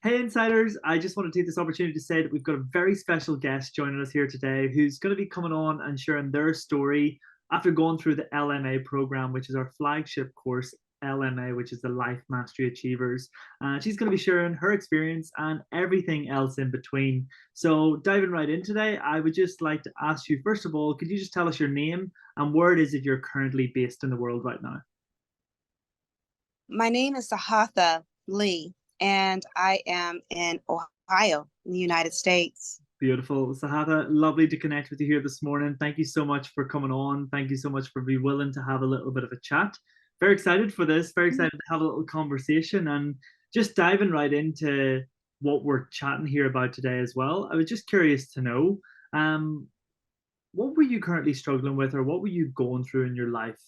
Hey, insiders, I just want to take this opportunity to say that we've got a very special guest joining us here today who's going to be coming on and sharing their story after going through the LMA program, which is our flagship course, LMA, which is the Life Mastery Achievers. She's going to be sharing her experience and everything else in between. So, diving right in today, I would just like to ask you, first of all, could you just tell us your name and where it is that you're currently based in the world right now? My name is Sahatha Lee, and I am in Ohio, in the United States. Beautiful. Sahada, lovely to connect with you here this morning. Thank you so much for coming on. Thank you so much for being willing to have a little bit of a chat. Very excited for this. Very excited to have a little conversation and just diving right into what we're chatting here about today as well. I was just curious to know, um, what were you currently struggling with, or what were you going through in your life,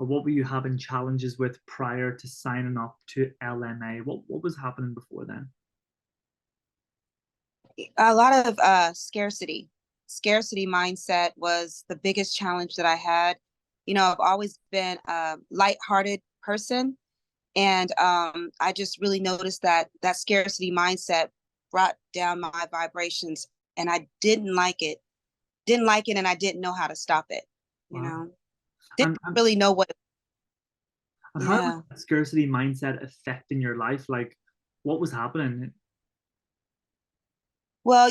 or what were you having challenges with prior to signing up to LMA? What was happening before then? A lot of scarcity. Scarcity mindset was the biggest challenge that I had. I've always been a lighthearted person, and I just really noticed that that scarcity mindset brought down my vibrations, and I didn't like it. Didn't like it, and I didn't know how to stop it. You Wow. know, didn't And really know what. how was Yeah. that scarcity mindset affecting your life? Like, what was happening? Well,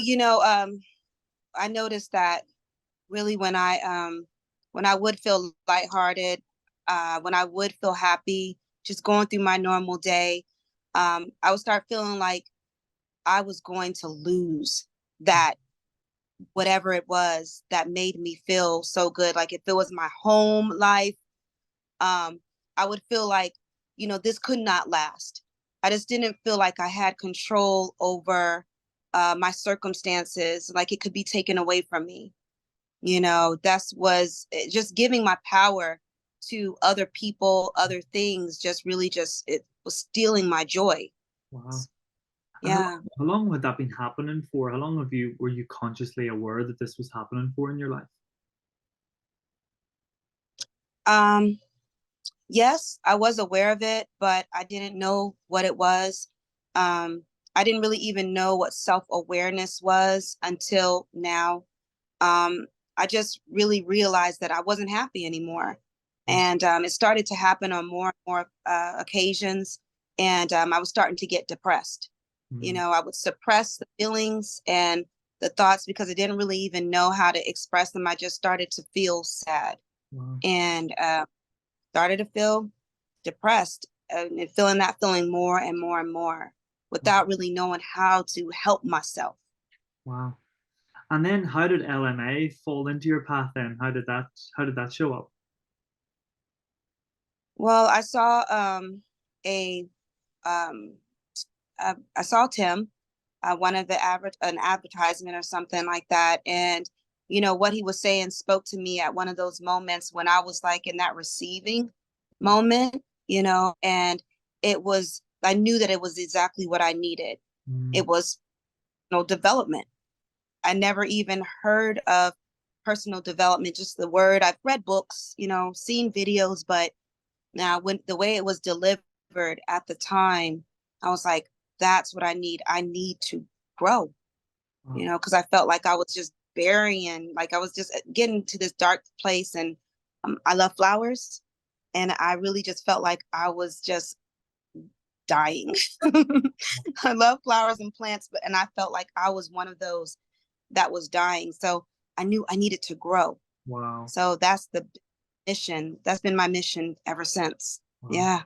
I noticed that really when I would feel lighthearted, when I would feel happy, just going through my normal day, I would start feeling like I was going to lose that whatever it was that made me feel so good. Like if it was my home life, um, I would feel like, this could not last. I just didn't feel like I had control over my circumstances, like it could be taken away from me. That's was just giving my power to other people, other things, just really just it was stealing my joy. Wow. And Yeah. how long had that been happening for? How long were you consciously aware that this was happening for in your life? Um, yes, I was aware of it, but I didn't know what it was. Um, I didn't really even know what self-awareness was until now. I just really realized that I wasn't happy anymore. And it started to happen on more and more occasions. And I was starting to get depressed. Mm. I would suppress the feelings and the thoughts because I didn't really even know how to express them. I just started to feel sad Wow. and started to feel depressed and feeling that feeling more and more and more without really knowing how to help myself. Wow. And then how did LMA fall into your path then? How did that show up? Well, I saw a um I saw Tim, one of the an advertisement or something like that, and what he was saying spoke to me at one of those moments when I was like in that receiving moment, and it was I knew that it was exactly what I needed. Mm. It was development. I never even heard of personal development, just the word. I've read books, seen videos, but now when the way it was delivered at the time, I was like, that's what I need. I need to grow, Wow. because I felt like I was just burying, like I was just getting to this dark place. And I love flowers. And I really just felt like I was just dying. I love flowers and plants, and I felt like I was one of those that was dying. So I knew I needed to grow. Wow. So that's the mission. That's been my mission ever since. Wow. Yeah.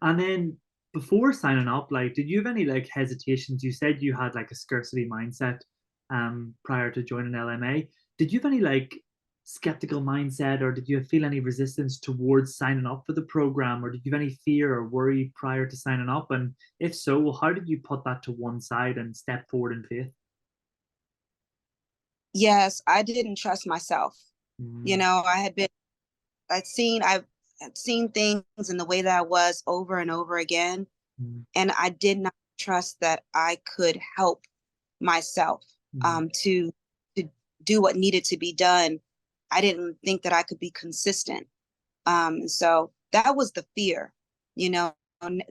And then before signing up, like, did you have any like hesitations? You said you had like a scarcity mindset prior to joining LMA. Did you have any like skeptical mindset, or did you feel any resistance towards signing up for the program, or did you have any fear or worry prior to signing up? And if so, how did you put that to one side and step forward in faith? Yes, I didn't trust myself. Mm. I had been, I've seen things in the way that I was over and over again. Mm. And I did not trust that I could help myself Mm. to do what needed to be done. I didn't think that I could be consistent. So that was the fear, you know,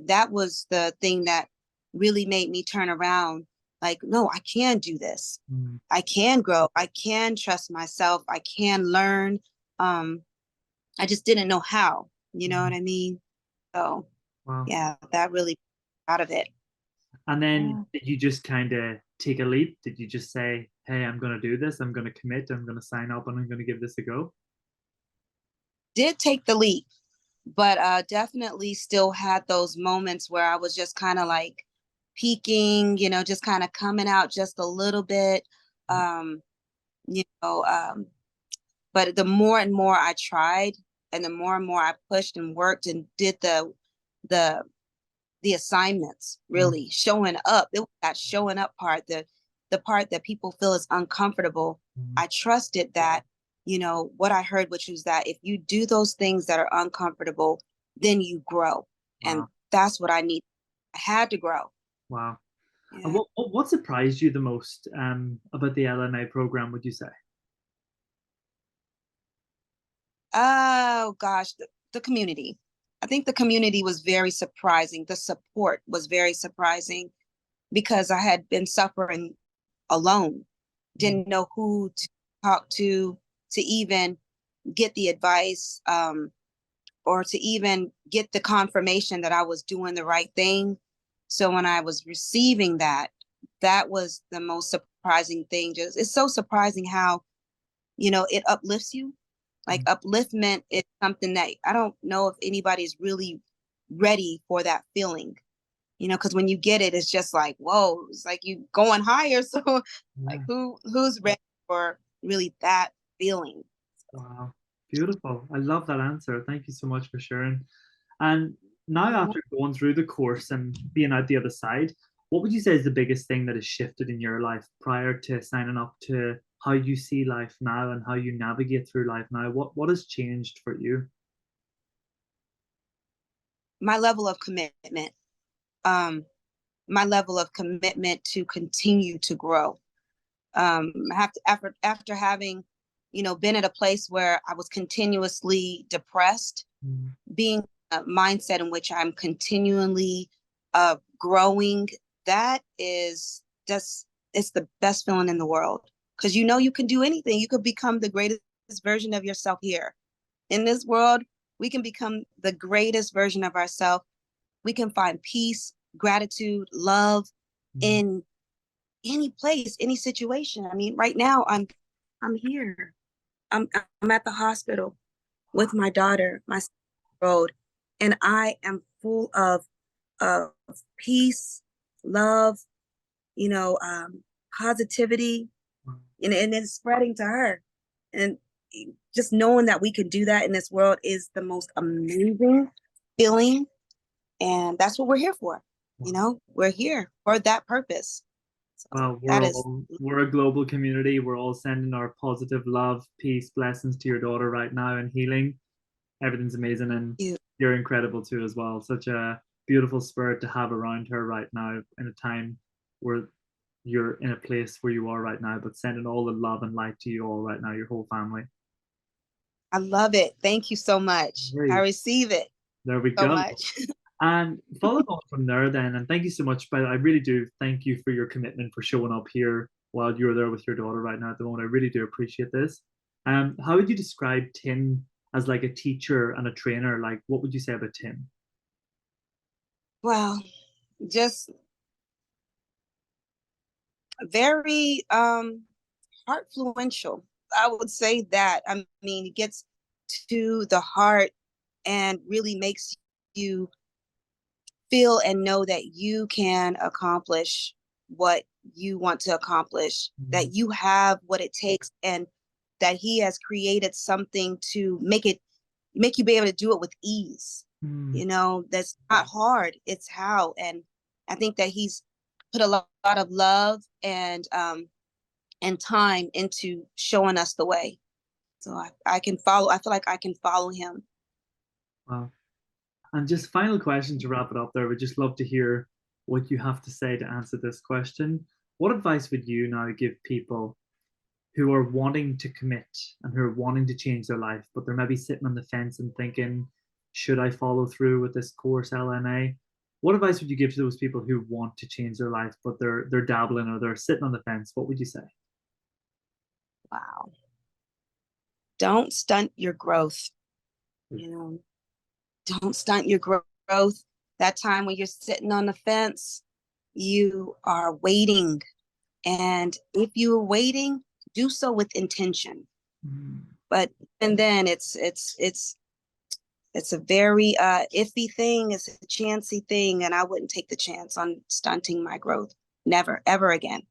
that was the thing that really made me turn around. Like, no, I can do this. Mm. I can grow. I can trust myself. I can learn. I just didn't know how. You know what Mm. I mean? So Wow. yeah, that really out of it. And then Yeah. did you just kind of take a leap? Did you just say, hey, I'm going to do this, I'm going to commit, I'm going to sign up, and I'm going to give this a go? Did take the leap, but definitely still had those moments where I was just kind of like peaking, just kind of coming out just a little bit. Yeah. Um, you know, um, but the more and more I tried, and the more and more I pushed and worked and did the the assignments, Mm. really showing up. It was that showing up part, the part that people feel is uncomfortable. Mm. I trusted that, what I heard, which was that if you do those things that are uncomfortable, then you grow. And Wow. that's what I need. I had to grow. Wow. And Yeah. what surprised you the most about the LMA program, would you say? Oh gosh, the community. I think the community was very surprising. The support was very surprising because I had been suffering alone, Mm. didn't know who to talk to even get the advice, or to even get the confirmation that I was doing the right thing. So when I was receiving that, that was the most surprising thing. Just it's so surprising how, it uplifts you. Like Mm. upliftment is something that I don't know if anybody's really ready for that feeling. Because when you get it, it's just like, whoa, it's like you going higher. So like Yeah. who's ready for really that feeling? Wow. Beautiful. I love that answer. Thank you so much for sharing. And now, Mhm. after going through the course and being out the other side, what would you say is the biggest thing that has shifted in your life prior to signing up to how you see life now and how you navigate through life now? What has changed for you? My level of commitment. Um, my level of commitment to continue to grow. I have to after having, been at a place where I was continuously depressed, Mm. being a mindset in which I'm continually growing, that is just it's the best feeling in the world because you can do anything. You could become the greatest version of yourself here in this world. We can become the greatest version of ourselves. We can find peace, gratitude, love Mm. in any place, any situation. I mean, right now I'm here. I'm at the hospital with my daughter, my 6-year old, and I am full of peace, love, you know, um, positivity, and it's spreading to her. And just knowing that we can do that in this world is the most amazing feeling. And that's what we're here for. We're here for that purpose. So Well, that is, we're a global community. We're all sending our positive love, peace, blessings to your daughter right now and healing. Everything's amazing, and you. you're incredible too as well. Such a beautiful spirit to have around her right now in a time where you're in a place where you are right now, but sending all the love and light to you all right now, your whole family. I love it. Thank you so much. I Great. receive it There we so go. much. And following on from there, then, and thank you so much, but I really do thank you for your commitment for showing up here while you're there with your daughter right now at the moment. I really do appreciate this. How would you describe Tim as like a teacher and a trainer? Like, what would you say about Tim? Well, just very heart fluential. I would say that. I mean, it gets to the heart and really makes you feel and know that you can accomplish what you want to accomplish, Mm. that you have what it takes, and that he has created something to make you be able to do it with ease. Mm. That's not hard. It's how. And I think that he's put a lot of love and time into showing us the way. So I can follow. I feel like I can follow him. Wow. And just final question to wrap it up there. We'd just love to hear what you have to say to answer this question. What advice would you now give people who are wanting to commit and who are wanting to change their life, but they're maybe sitting on the fence and thinking, should I follow through with this course LMA? What advice would you give to those people who want to change their life, but they're dabbling or they're sitting on the fence? What would you say? Wow. Don't stunt your growth. You know, don't stunt your growth. That time when you're sitting on the fence, you are waiting. And if you're waiting, do so with intention. But and then it's a very iffy thing. It's a chancy thing, and I wouldn't take the chance on stunting my growth. Never, ever again.